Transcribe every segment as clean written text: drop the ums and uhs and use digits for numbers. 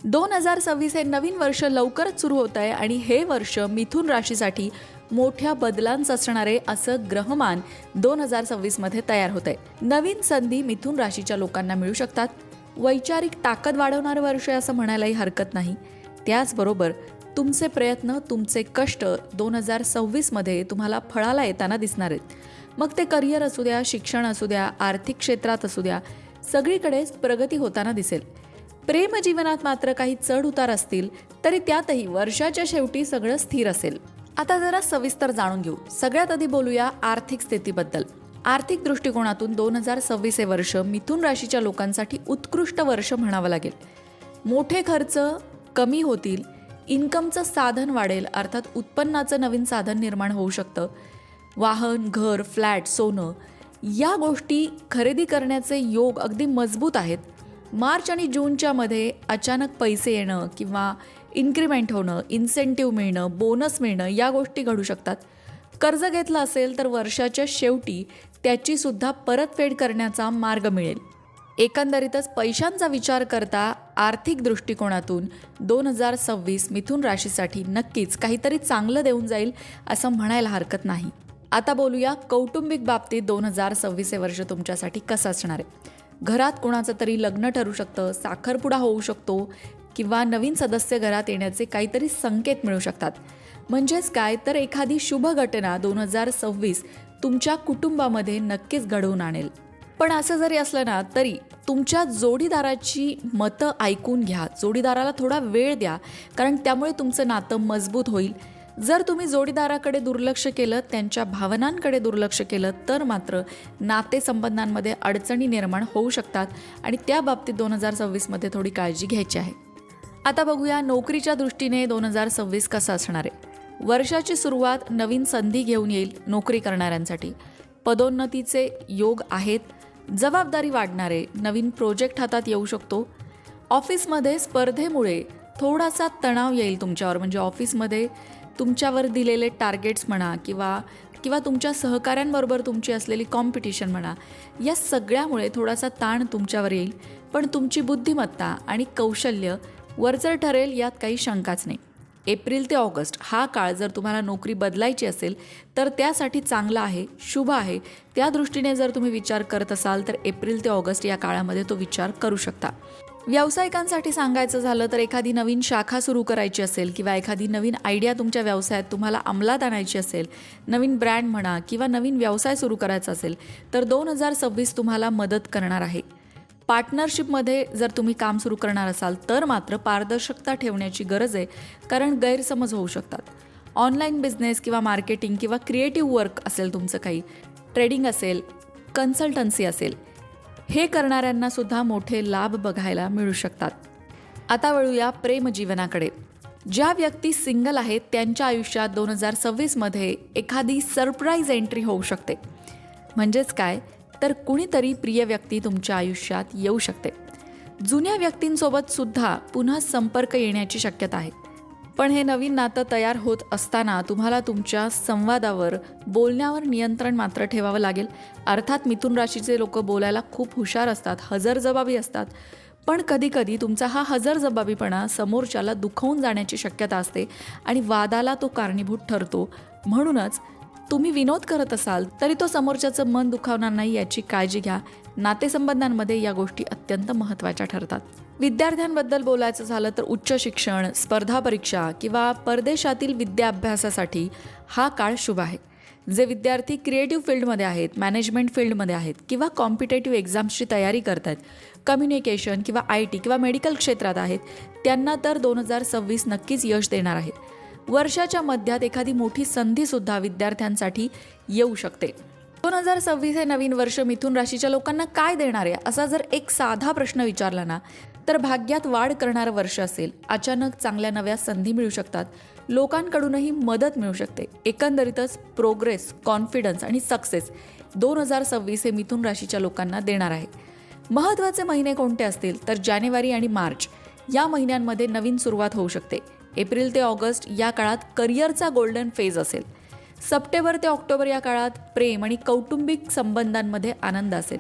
2026 हे नवीन वर्ष लवकरच सुरू होत आहे आणि हे वर्ष मिथुन राशीसाठी मोठ्या बदलांचं असणारे असं ग्रहमान 2026 मध्ये तयार होत आहे. नवीन संधी मिथुन राशीच्या लोकांना मिळू शकतात. वैचारिक ताकद वाढवणारं वर्ष आहे असं म्हणायलाही हरकत नाही. त्याचबरोबर तुमचे प्रयत्न, तुमचे कष्ट 2026 मध्ये तुम्हाला फळाला येताना दिसणार आहेत. मग ते करिअर असू द्या, शिक्षण असू द्या, आर्थिक क्षेत्रात असू द्या, सगळीकडेच प्रगती होताना दिसेल. प्रेमजीवनात मात्र काही चढ उतार असतील तरी त्यातही वर्षाच्या शेवटी सगळं स्थिर असेल. आता जरा सविस्तर जाणून घेऊ. सगळ्यात आधी बोलूया आर्थिक स्थितीबद्दल. आर्थिक दृष्टिकोनातून 2026 हे वर्ष मिथुन राशीच्या लोकांसाठी उत्कृष्ट वर्ष म्हणावं लागेल. मोठे खर्च कमी होतील, इन्कमचं साधन वाढेल, अर्थात उत्पन्नाचं नवीन साधन निर्माण होऊ शकतं. वाहन, घर, फ्लॅट, सोनं या गोष्टी खरेदी करण्याचे योग अगदी मजबूत आहेत. मार्च आणि जूनच्या मध्ये अचानक पैसे येणं किंवा इन्क्रिमेंट होणं, इन्सेंटिव्ह मिळणं, बोनस मिळणं या गोष्टी घडू शकतात. कर्ज घेतलं असेल तर वर्षाच्या शेवटी त्याचीसुद्धा परतफेड करण्याचा मार्ग मिळेल. एकंदरीतच पैशांचा विचार करता आर्थिक दृष्टिकोनातून 2026 मिथुन राशीसाठी नक्कीच काहीतरी चांगलं देऊन जाईल असं म्हणायला हरकत नाही. आता बोलूया कौटुंबिक बाबतीत 2026 हे वर्ष तुमच्यासाठी कसं असणार आहे. घरात कोणाचं तरी लग्न ठरू शकतं, साखरपुडा होऊ शकतो किंवा नवीन सदस्य घरात येण्याचे काहीतरी संकेत मिळू शकतात. म्हणजेच काय तर एखादी शुभ घटना 2026 तुमच्या कुटुंबामध्ये नक्कीच घडवून आणेल. पण असं जरी असलं ना तरी तुमच्या जोडीदाराची मतं ऐकून घ्या. जोडीदाराला थोडा वेळ द्या, कारण त्यामुळे तुमचं नातं मजबूत होईल. जर तुम्ही जोडीदाराकडे दुर्लक्ष केलं, त्यांच्या भावनांकडे दुर्लक्ष केलं तर मात्र नातेसंबंधांमध्ये अडचणी निर्माण होऊ शकतात आणि त्या बाबतीत 2026 मध्ये थोडी काळजी घ्यायची आहे. आता बघूया नोकरीच्या दृष्टीने 2026 कसं असणार आहे. वर्षाची सुरुवात नवीन संधी घेऊन येईल नोकरी करणाऱ्यांसाठी. पदोन्नतीचे योग आहेत. जबाबदारी वाढणारे नवीन प्रोजेक्ट हातात येऊ शकतो. ऑफिसमध्ये स्पर्धेमुळे थोडासा तणाव येईल तुमच्यावर. म्हणजे ऑफिसमध्ये तुमच्यावर दिलेले टार्गेट्स म्हणा किंवा तुमच्या सहकाऱ्यांबरोबर तुमची असलेली कॉम्पिटिशन म्हणा, या सगळ्यामुळे थोडासा ताण तुमच्यावर येईल. पण तुमची बुद्धिमत्ता आणि कौशल्य वरचढ ठरेल यात काही शंकाच नाही. एप्रिल ते ऑगस्ट हा काळ जर तुम्हाला नोकरी बदलायची असेल तर त्यासाठी चांगला आहे, शुभ आहे. त्या दृष्टीने जर तुम्ही विचार करत असाल तर एप्रिल ते ऑगस्ट या काळामध्ये तो विचार करू शकता. व्यावसायिकांसाठी सांगायचं झालं तर एखादी नवीन शाखा सुरू करायची असेल किंवा एखादी नवीन आयडिया तुमच्या व्यवसायात तुम्हाला अंमलात आणायची असेल, नवीन ब्रँड म्हणा किंवा नवीन व्यवसाय सुरू करायचा असेल तर 2026 तुम्हाला मदत करणार आहे. पार्टनरशिपमध्ये जर तुम्ही काम सुरू करणार असाल तर मात्र पारदर्शकता ठेवण्याची गरज आहे, कारण गैरसमज होऊ शकतात. ऑनलाईन बिझनेस किंवा मार्केटिंग किंवा क्रिएटिव्ह वर्क असेल, तुमचं काही ट्रेडिंग असेल, कन्सल्टन्सी असेल, हे करणाऱ्यांना सुद्धा मोठे लाभ बघायला मिळू शकतात. आता वळूया प्रेमजीवनाकडे. ज्या व्यक्ती सिंगल आहेत त्यांच्या आयुष्यात 2026 मध्ये एखादी सरप्राईज एंट्री होऊ शकते. म्हणजेच काय तर कुणीतरी प्रिय व्यक्ती तुमच्या आयुष्यात येऊ शकते. जुन्या व्यक्तींसोबत सुद्धा पुन्हा संपर्क येण्याची शक्यता आहे. पण हे नवीन नातं तयार होत असताना तुम्हाला तुमच्या संवादावर, बोलण्यावर नियंत्रण मात्र ठेवावं लागेल. अर्थात मिथुन राशीचे लोक बोलायला खूप हुशार असतात, हजरजबाबी असतात. पण कधीकधी तुमचा हा हजरजबाबीपणा समोरच्याला दुखवून जाण्याची शक्यता असते आणि वादाला तो कारणीभूत ठरतो. म्हणूनच तुम्ही विनोद करत असाल तरी तो समोरच्याचं मन दुखावणार नाही याची काळजी घ्या. नातेसंबंधांमध्ये या गोष्टी अत्यंत महत्त्वाच्या ठरतात. विद्यार्थ्यांबद्दल बोलायचं झालं तर उच्च शिक्षण, स्पर्धा परीक्षा किंवा परदेशातील विद्याभ्यासासाठी हा काळ शुभ आहे. जे विद्यार्थी क्रिएटिव्ह फील्डमध्ये आहेत, मॅनेजमेंट फील्डमध्ये आहेत किंवा कॉम्पिटेटिव्ह एक्झाम्सची तयारी करत आहेत, कम्युनिकेशन किंवा IT किंवा मेडिकल क्षेत्रात आहेत, त्यांना तर 2026 नक्कीच यश देणार आहे. वर्षाच्या मध्यात एखादी मोठी संधीसुद्धा विद्यार्थ्यांसाठी येऊ शकते. 2026 हे नवीन वर्ष मिथुन राशीच्या लोकांना काय देणार आहे असा जर एक साधा प्रश्न विचारला ना तर भाग्यात वाढ करणारं वर्ष असेल. अचानक चांगल्या नव्या संधी मिळू शकतात. लोकांकडूनही मदत मिळू शकते. एकंदरीतच प्रोग्रेस, कॉन्फिडन्स आणि सक्सेस 2026 हे मिथुन राशीच्या लोकांना देणार आहे. महत्त्वाचे महिने कोणते असतील तर जानेवारी आणि मार्च या महिन्यांमध्ये नवीन सुरुवात होऊ शकते. एप्रिल ते ऑगस्ट या काळात करिअरचा गोल्डन फेज असेल. सप्टेंबर ते ऑक्टोबर या काळात प्रेम आणि कौटुंबिक संबंधांमध्ये आनंद असेल.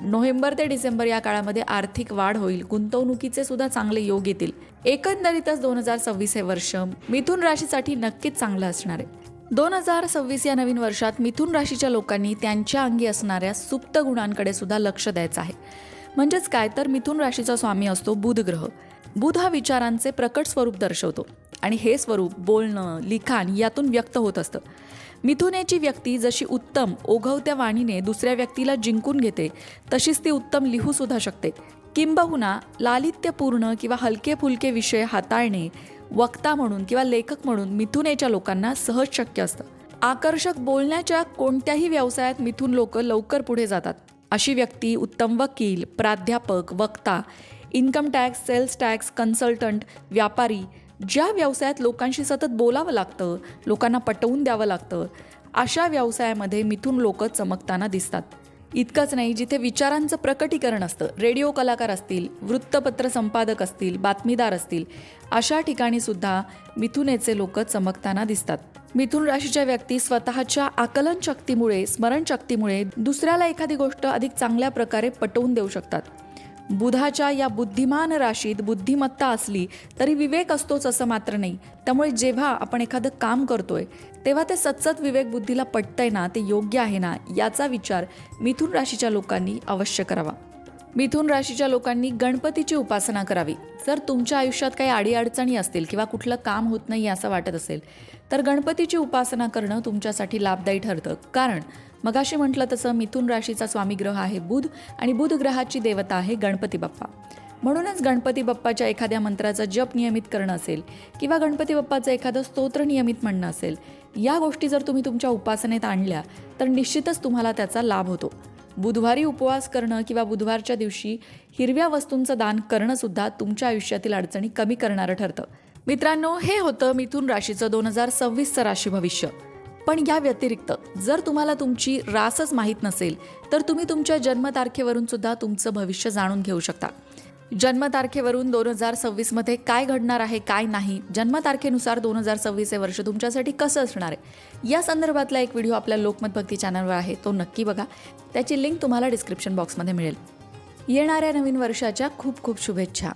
नोव्हेंबर ते डिसेंबर या काळामध्ये आर्थिक वाढ होईल, गुंतवणुकीचे सुद्धा चांगले योग येतील. एकंदरीतच 2026 हे वर्ष मिथुन राशीसाठी नक्कीच चांगलं असणार आहे. 2026 या नवीन वर्षात मिथुन राशीच्या लोकांनी त्यांच्या अंगी असणाऱ्या सुप्त गुणांकडे सुद्धा लक्ष द्यायचं आहे. म्हणजेच काय तर मिथुन राशीचा स्वामी असतो बुध ग्रह. बुध हा विचारांचे प्रकट स्वरूप दर्शवतो आणि हे स्वरूप बोलणं, लिखाण यातून व्यक्त होत असतं. मिथुनेची व्यक्ती जशी उत्तम ओघवत्या वाणीने दुसऱ्या व्यक्तीला जिंकून घेते, तशीच ती उत्तम लिहू सुद्धा शकते. किंबहुना लालित्यपूर्ण किंवा हलके फुलके विषय हाताळणे वक्ता म्हणून किंवा लेखक म्हणून मिथुनेच्या लोकांना सहज शक्य असतं. आकर्षक बोलण्याच्या कोणत्याही व्यवसायात मिथुन लोक लवकर पुढे जातात. अशी व्यक्ती उत्तम वकील, प्राध्यापक, वक्ता, income tax, sales tax, consultant, व्यापारी, ज्या व्यवसायात लोकांशी सतत बोलावं लागतं, लोकांना पटवून द्यावं लागतं, अशा व्यवसायामध्ये मिथुन लोक चमकताना दिसतात. इतकंच नाही, जिथे विचारांचं प्रकटीकरण असतं, रेडिओ कलाकार असतील, वृत्तपत्र संपादक असतील, बातमीदार असतील, अशा ठिकाणी सुद्धा मिथुनेचे लोक चमकताना दिसतात. मिथुन राशीच्या व्यक्ती स्वतःच्या आकलन शक्तीमुळे, स्मरणशक्तीमुळे दुसऱ्याला एखादी गोष्ट अधिक चांगल्या प्रकारे पटवून देऊ शकतात. बुधाच्या या बुद्धिमान राशीत बुद्धिमत्ता असली तरी विवेक असतोच असं मात्र नाही. त्यामुळे जेव्हा आपण एखादं काम करतोय तेव्हा ते सतत विवेक बुद्धीला पटतंय ना, ते योग्य आहे ना, याचा विचार मिथुन राशीच्या लोकांनी अवश्य करावा. मिथुन राशीच्या लोकांनी गणपतीची उपासना करावी. जर तुमच्या आयुष्यात काही अडीअडचणी असतील किंवा कुठलं काम होत नाही असं वाटत असेल तर गणपतीची उपासना करणं तुमच्यासाठी लाभदायी ठरतं. कारण मगाशी म्हटलं तसं मिथुन राशीचा स्वामी ग्रह आहे बुध आणि बुध ग्रहाची देवता आहे गणपती बाप्पा. म्हणूनच गणपती बाप्पाच्या एखाद्या मंत्राचा जप नियमित करणं असेल किंवा गणपती बाप्पाचं एखादं स्तोत्र नियमित म्हणणं असेल, या गोष्टी जर तुम्ही तुमच्या उपासनेत आणल्या तर निश्चितच तुम्हाला त्याचा लाभ होतो. बुधवारी उपवास करणं किंवा बुधवारच्या दिवशी हिरव्या वस्तूंचं दान करणं सुद्धा तुमच्या आयुष्यातील अडचणी कमी करणारं ठरतं. मित्रांनो, हे होतं मिथुन राशीचं 2026चं राशी भविष्य. पण या व्यतिरिक्त जर तुम्हाला तुमची रासच माहीत नसेल तर तुम्ही तुमच्या जन्मतारखेवरून सुद्धा तुमचं भविष्य जाणून घेऊ शकता. जन्मतारखेवरून 2026मध्ये काय घडणार आहे, काय नाही, जन्मतारखेनुसार 2026 हे वर्ष तुमच्यासाठी कसं असणार आहे, या संदर्भातला एक व्हिडिओ आपल्या लोकमत भक्ती चॅनलवर आहे, तो नक्की बघा. त्याची लिंक तुम्हाला डिस्क्रिप्शन बॉक्समध्ये मिळेल. येणाऱ्या नवीन वर्षाच्या खूप खूप शुभेच्छा.